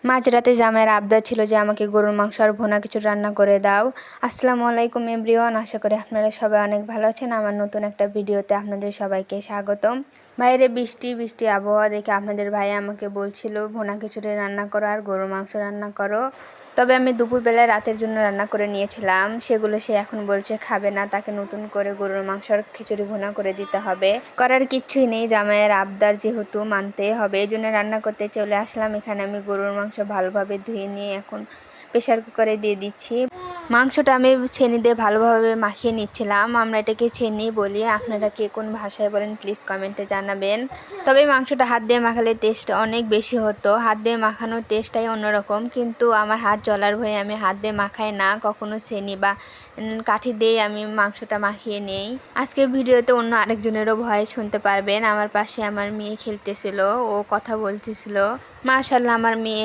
মাঝরাতে জামাইয়ের আবদার ছিল যে আমাকে গরুর মাংস আর ভুনা কিছু রান্না করে দাও। আসসালামু আলাইকুম এভরিওয়ান, আশা করি আপনারা সবাই অনেক ভালো আছেন। আমার নতুন একটা ভিডিওতে আপনাদের সবাইকে স্বাগতম। বাইরে বৃষ্টি বৃষ্টি আবহাওয়া দেখে আপনাদের ভাই আমাকে বলছিল ভুনা খিচুড়ি রান্না করো আর গরুর মাংস রান্না করো। তবে আমি দুপুরবেলায় রাতের জন্য রান্না করে নিয়েছিলাম, সেগুলো সে এখন বলছে খাবে না, তাকে নতুন করে গরুর মাংস আর খিচুড়ি ভুনা করে দিতে হবে। করার কিচ্ছুই নেই, জামাইয়ের আবদার যেহেতু মানতেই হবে, এই জন্য রান্না করতে চলে আসলাম। এখানে আমি গরুর মাংস ভালোভাবে ধুয়ে নিয়ে এখন প্রেশার কুকারে দিয়ে দিচ্ছি। মাংসটা আমি ছেনি দিয়ে ভালোভাবে মাখিয়ে নিচ্ছিলাম। আমরা এটাকে ছেনি বলি, আপনারা কে কোন ভাষায় বলেন প্লিজ কমেন্টে জানাবেন। তবে মাংসটা হাত দিয়ে মাখালে টেস্ট অনেক বেশি হতো, হাত দিয়ে মাখানোর টেস্টটাই অন্যরকম। কিন্তু আমার হাত জ্বলার ভয়ে আমি হাত দিয়ে মাখাই না, কখনো ছেনি বা কাঠি দিয়ে আমি মাংসটা মাখিয়ে নেই। আজকের ভিডিওতে অন্য আরেকজনেরও ভয়েস শুনতে পারবেন। আমার পাশে আমার মেয়ে খেলতেছিল, ও কথা বলতেছিল। মাশাআল্লাহ, আমার মেয়ে